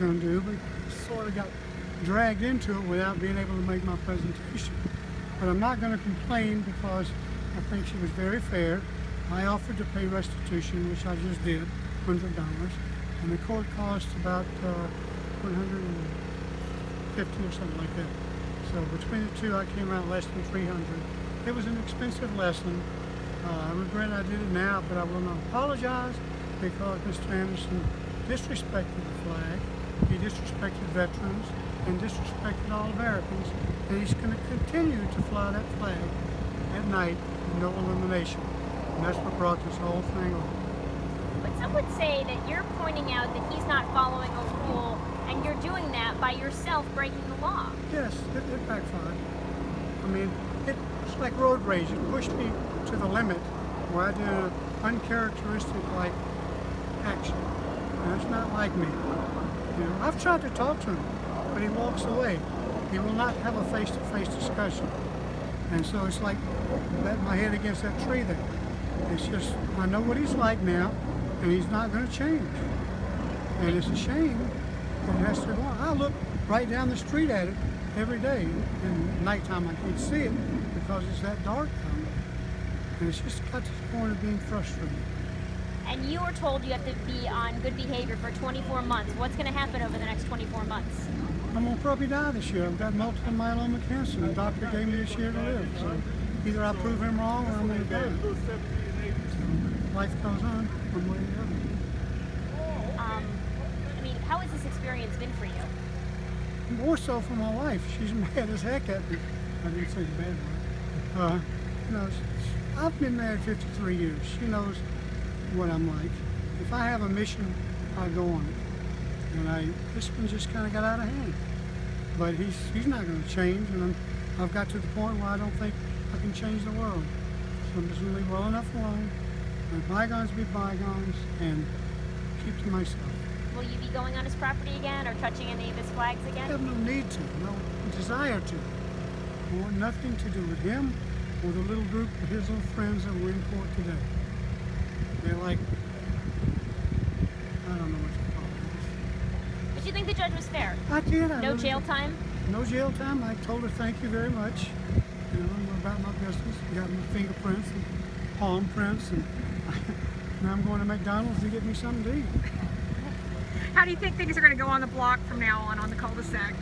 going to do, but sort of got dragged into it without being able to make my presentation. But I'm not going to complain because I think she was very fair. I offered to pay restitution, which I just did, $100, and the court cost about $150 or something like that. So between the two, I came out less than $300. It was an expensive lesson. I regret I did it now, but I will not apologize because Mr. Anderson disrespected the flag. He disrespected veterans and disrespected all Americans, and he's going to continue to fly that flag at night with no illumination. And that's what brought this whole thing on. But some would say that you're pointing out that he's not following a rule, and you're doing that by yourself breaking the law. Yes, it backfired. I mean, it's like road rage. It pushed me to the limit where I did an uncharacteristic-like action. And it's not like me. You know, I've tried to talk to him, but he walks away. He will not have a face-to-face discussion. And so it's like batting my head against that tree there. It's just, I know what he's like now, and he's not going to change. And it's a shame that it has to go on. I look right down the street at it every day. In nighttime I can't see it because it's that dark down there. And it's just got to the point of being frustrating. And you were told you have to be on good behavior for 24 months. What's going to happen over the next 24 months? I'm going to probably die this year. I've got multiple myeloma cancer. The doctor gave me this year to live. So either I prove him wrong or I'm going to die. So life goes on one way or the other. I mean, how has this experience been for you? More so for my wife. She's mad as heck at me. I didn't say the bad word. You know, I've been married 53 years. She knows what I'm like. If I have a mission, I go on it. And this one just kind of got out of hand. But he's not going to change, and I've got to the point where I don't think I can change the world. So I'm just going to leave well enough alone, let bygones be bygones, and keep to myself. Will you be going on his property again or touching any of his flags I again? have no need to, no desire to. I want nothing to do with him or the little group of his little friends that were in court today. They're like, I don't know what to call it. But you think the judge was fair? I did. No jail time? No jail time. I told her thank you very much. You know, I'm about my business. Got my fingerprints and palm prints, and now I'm going to McDonald's to get me something to eat. How do you think things are going to go on the block from now on the cul-de-sac?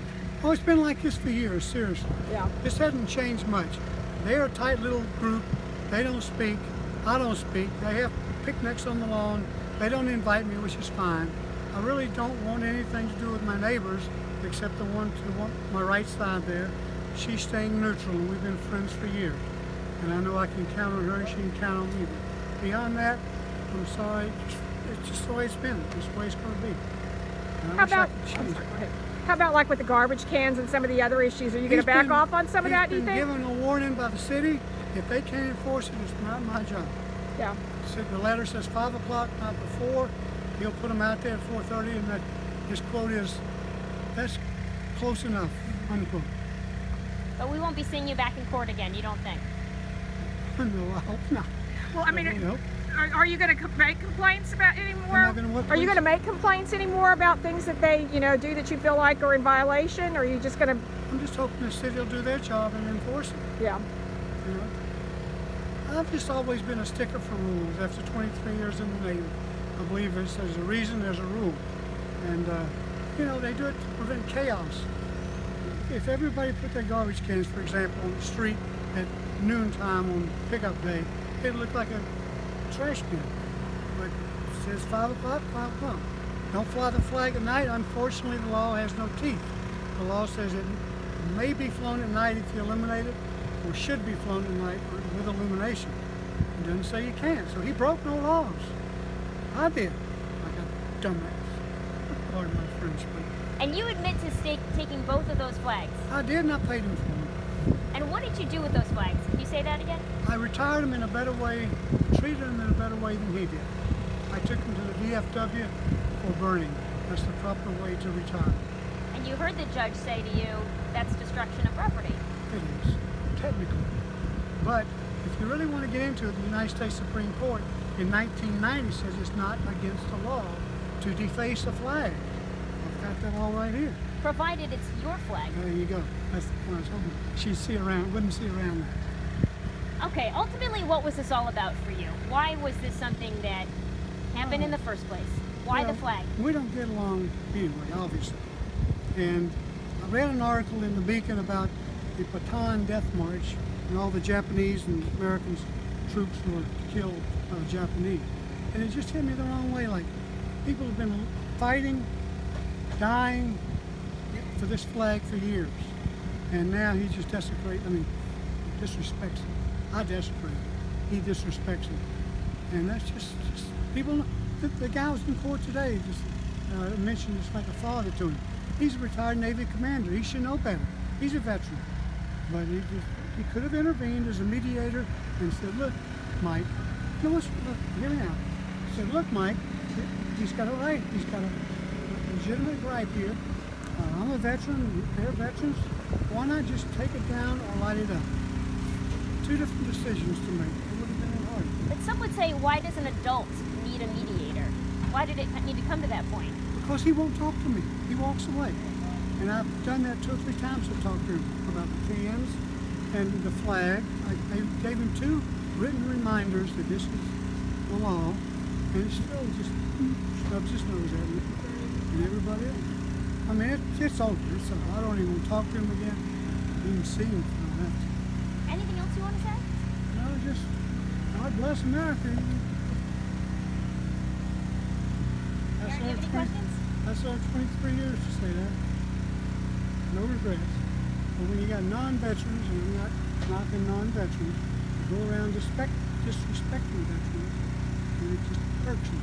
Oh, it's been like this for years, seriously. Yeah. This hasn't changed much. They're a tight little group. They don't speak. I don't speak. They have picnics on the lawn. They don't invite me, which is fine. I really don't want anything to do with my neighbors, except the one to my right side there. She's staying neutral, and we've been friends for years. And I know I can count on her, and she can count on me. But beyond that, I'm sorry. It's just the way it's been. It's the way it's going to be. How about like with the garbage cans and some of the other issues? Are you going to back off on some of that, do you think? He's been given a warning by the city. If they can't enforce it, it's not my job. Yeah. So the letter says 5 o'clock, not before. He'll put them out there at 4:30, and his quote is, that's close enough, unquote. But we won't be seeing you back in court again, you don't think? No, I hope not. Well, I mean, Nope. are you going to make complaints about anymore? Am I gonna what, are you please? going to make complaints anymore about things that they, do that you feel like are in violation? Or are you just going to? I'm just hoping the city will do their job and enforce it. Yeah. You know? I've just always been a sticker for rules. After 23 years in the Navy, I believe there's a reason, there's a rule. And, they do it to prevent chaos. If everybody put their garbage cans, for example, on the street at noontime on pickup day, it'd look like a trash bin. But it says 5 o'clock, 5 o'clock. Don't fly the flag at night. Unfortunately, the law has no teeth. The law says it may be flown at night if you illuminate it, or should be flown at night with illumination. It doesn't say you can't. So he broke no laws. I did. Like a dumbass. Pardon my French, but And you admit to taking both of those flags. I did, and I paid him for them. And what did you do with those flags? Can you say that again? I retired him in a better way, treated him in a better way than he did. I took him to the VFW for burning. That's the proper way to retire. And you heard the judge say to you, that's destruction of property. It is, technically. But if you really want to get into it, the United States Supreme Court in 1990 says it's not against the law to deface a flag. I've got that all right here. Provided it's your flag. There you go. That's the point I was hoping she'd see around, wouldn't see around that. Okay, ultimately, what was this all about for you? Why was this something that happened in the first place? Why Well, the flag? We don't get along anyway, obviously. And I read an article in the Beacon about the Bataan Death March and all the Japanese and American troops who were killed by the Japanese. And it just hit me the wrong way. Like, people have been fighting, dying for this flag for years. And now he just disrespects it. I desecrate it. He disrespects it. And that's just people, the guy was in court today, just mentioned it's like a father to him. He's a retired Navy commander. He should know better. He's a veteran. But he could have intervened as a mediator and said, look, Mike, look, hear me out. He said, look, Mike, he's got a right. He's got a legitimate right here. I'm a veteran. They're veterans. Why not just take it down or light it up? Two different decisions to make. It would have been hard. But some would say, why does an adult need a mediator? Why did it need to come to that point? Because he won't talk to me. He walks away. And I've done that 2 or 3 times to talk to him about the cans and the flag. I gave him 2 written reminders that this is the law, and he still just stubs his nose at me and everybody else. I mean, it's over. It's over. I don't even want to talk to him again. Even see him if I don't have to. Anything else you want to say? No, just God bless America. Aaron, do you have any questions? I served 23 years to say that. No regrets. But when you got non-veterans, and I'm not knocking non-veterans, you go around disrespecting veterans, and it just irks me.